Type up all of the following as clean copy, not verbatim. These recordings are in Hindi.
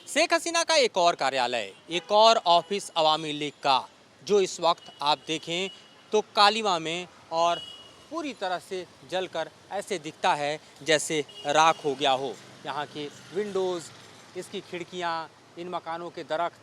शेख हसीना का एक और कार्यालय, एक और ऑफिस अवामी लीग का, जो इस वक्त आप देखें तो कालीवा में और पूरी तरह से जलकर ऐसे दिखता है जैसे राख हो गया हो। यहाँ के विंडोज़, इसकी खिड़कियाँ, इन मकानों के दरख्त,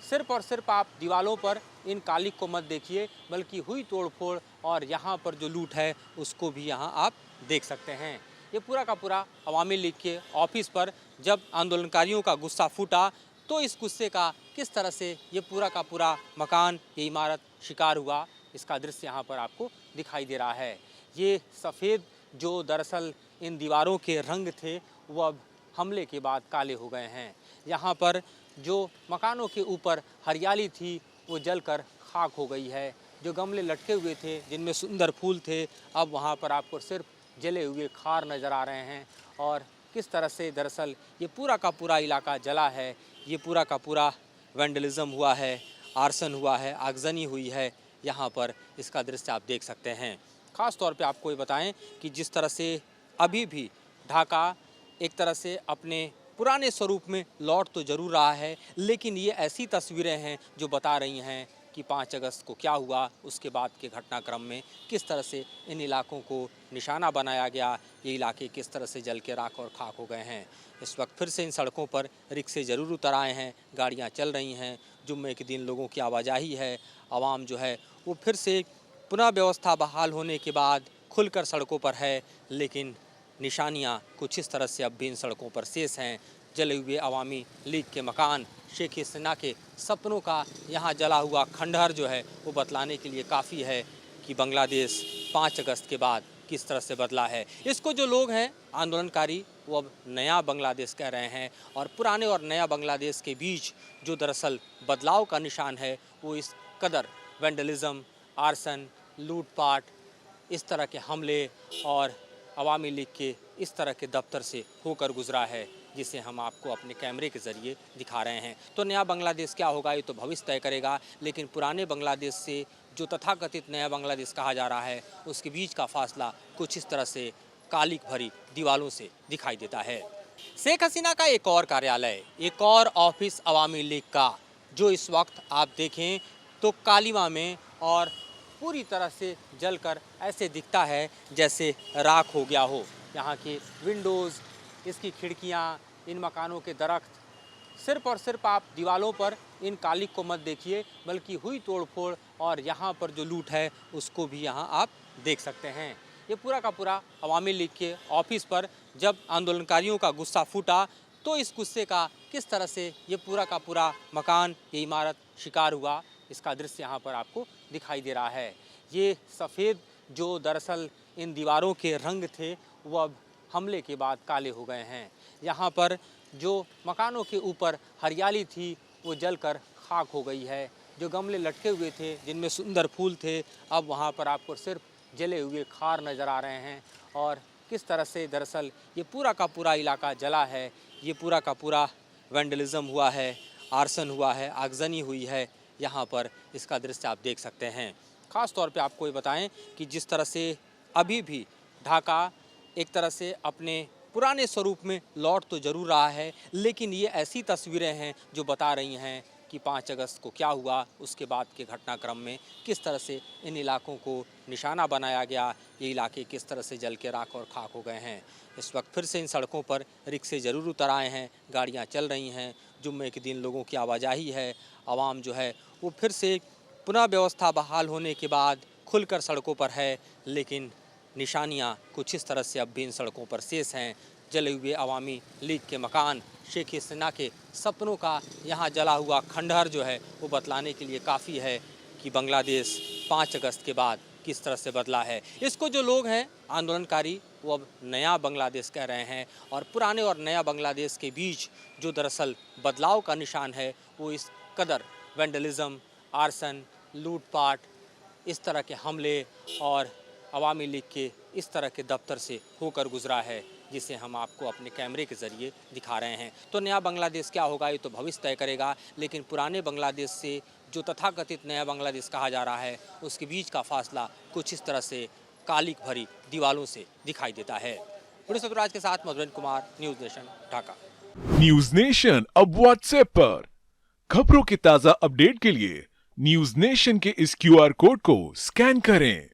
सिर्फ और सिर्फ आप दीवालों पर इन कालिक को मत देखिए, बल्कि हुई तोड़फोड़ और यहाँ पर जो लूट है उसको भी यहाँ आप देख सकते हैं। ये पूरा का पूरा अवामी लीग के ऑफिस पर जब आंदोलनकारियों का गुस्सा फूटा तो इस गुस्से का किस तरह से ये पूरा का पूरा मकान, ये इमारत शिकार हुआ, इसका दृश्य यहाँ पर आपको दिखाई दे रहा है। ये सफ़ेद जो दरअसल इन दीवारों के रंग थे वो अब हमले के बाद काले हो गए हैं। यहाँ पर जो मकानों के ऊपर हरियाली थी वो जलकर खाक हो गई है। जो गमले लटके हुए थे जिनमें सुंदर फूल थे, अब वहाँ पर आपको सिर्फ जले हुए खार नज़र आ रहे हैं। और किस तरह से दरअसल ये पूरा का पूरा इलाका जला है, ये पूरा का पूरा वैंडलिज़म हुआ है, आर्सन हुआ है, आगजनी हुई है, यहाँ पर इसका दृश्य आप देख सकते हैं। ख़ास तौर पे आपको ये बताएं कि जिस तरह से अभी भी ढाका एक तरह से अपने पुराने स्वरूप में लौट तो ज़रूर रहा है, लेकिन ये ऐसी तस्वीरें हैं जो बता रही हैं कि 5 अगस्त को क्या हुआ, उसके बाद के घटनाक्रम में किस तरह से इन इलाकों को निशाना बनाया गया, ये इलाके किस तरह से जल के राख और खाक हो गए हैं। इस वक्त फिर से इन सड़कों पर रिक्शे ज़रूर उतर आए हैं, गाड़ियाँ चल रही हैं, जुम्मे के दिन लोगों की आवाजाही है, आवाम जो है वो फिर से पुनः व्यवस्था बहाल होने के बाद खुलकर सड़कों पर है, लेकिन निशानियां कुछ इस तरह से अब भी इन सड़कों पर शेष हैं। जले हुए अवामी लीग के मकान, शेख हसीना के सपनों का यहाँ जला हुआ खंडहर जो है वो बतलाने के लिए काफ़ी है कि बांग्लादेश 5 अगस्त के बाद किस तरह से बदला है। इसको जो लोग हैं आंदोलनकारी वो अब नया बांग्लादेश कह रहे हैं, और पुराने और नया बांग्लादेश के बीच जो दरअसल बदलाव का निशान है वो इस कदर वैंडलिज़म, आर्सन, लूटपाट, इस तरह के हमले और अवामी लीग के इस तरह के दफ्तर से होकर गुजरा है, जिसे हम आपको अपने कैमरे के ज़रिए दिखा रहे हैं। तो नया बांग्लादेश क्या होगा ये तो भविष्य तय करेगा, लेकिन पुराने बांग्लादेश से जो तथाकथित नया बांग्लादेश कहा जा रहा है उसके बीच का फासला कुछ इस तरह से कालिक भरी दीवालों से दिखाई देता है। शेख हसीना का एक और कार्यालय, एक और ऑफिस अवामी लीग का, जो इस वक्त आप देखें तो कालीवा में और पूरी तरह से जलकर ऐसे दिखता है जैसे राख हो गया हो। यहाँ के विंडोज़, इसकी खिड़कियाँ, इन मकानों के दरख्त, सिर्फ और सिर्फ आप दीवालों पर इन कालिक को मत देखिए, बल्कि हुई तोड़फोड़ और यहाँ पर जो लूट है उसको भी यहाँ आप देख सकते हैं। ये पूरा का पूरा अवामी लीग के ऑफिस पर जब आंदोलनकारियों का गुस्सा फूटा तो इस गुस्से का किस तरह से ये पूरा का पूरा मकान, ये इमारत शिकार हुआ, इसका दृश्य यहाँ पर आपको दिखाई दे रहा है। ये सफ़ेद जो दरअसल इन दीवारों के रंग थे वो अब हमले के बाद काले हो गए हैं। यहाँ पर जो मकानों के ऊपर हरियाली थी वो जलकर खाक हो गई है। जो गमले लटके हुए थे जिनमें सुंदर फूल थे, अब वहाँ पर आपको सिर्फ जले हुए खार नज़र आ रहे हैं। और किस तरह से दरअसल ये पूरा का पूरा इलाका जला है, ये पूरा का पूरा वैंडलिज़म हुआ है, आर्सन हुआ है, आगजनी हुई है, यहाँ पर इसका दृश्य आप देख सकते हैं। ख़ास तौर पे आपको ये बताएं कि जिस तरह से अभी भी ढाका एक तरह से अपने पुराने स्वरूप में लौट तो ज़रूर रहा है, लेकिन ये ऐसी तस्वीरें हैं जो बता रही हैं कि 5 अगस्त को क्या हुआ, उसके बाद के घटनाक्रम में किस तरह से इन इलाकों को निशाना बनाया गया, ये इलाके किस तरह से जल के राख और खाक हो गए हैं। इस वक्त फिर से इन सड़कों पर रिक्शे ज़रूर उतर आए हैं, गाड़ियाँ चल रही हैं, जुम्मे के दिन लोगों की आवाजाही है, आवाम जो है वो फिर से पुनः व्यवस्था बहाल होने के बाद खुलकर सड़कों पर है, लेकिन निशानियां कुछ इस तरह से अब भी इन सड़कों पर शेष हैं। जले हुए अवामी लीग के मकान, शेख हसीना के सपनों का यहाँ जला हुआ खंडहर जो है वो बतलाने के लिए काफ़ी है कि बांग्लादेश 5 अगस्त के बाद किस तरह से बदला है। इसको जो लोग हैं आंदोलनकारी वो अब नया बांग्लादेश कह रहे हैं, और पुराने और नया बांग्लादेश के बीच जो दरअसल बदलाव का निशान है वो इस कदर वैंडलिज़म, आर्सन, लूटपाट, इस तरह के हमले और अवामी लीग के इस तरह के दफ्तर से होकर गुजरा है, जिसे हम आपको अपने कैमरे के ज़रिए दिखा रहे हैं। तो नया बांग्लादेश क्या होगा ये तो भविष्य तय करेगा, लेकिन पुराने बांग्लादेश से जो तथाकथित नया बांग्लादेश कहा जा रहा है उसके बीच का फासला कुछ इस तरह से कालिक भरी दीवालों से दिखाई देता है। पुलिस सतुराज के साथ Madhurendra Kumar, news nation, Dhaka. News nation अब व्हाट्सएप पर। खबरों के ताजा अपडेट के लिए न्यूज नेशन के इस क्यूआर कोड को स्कैन करें।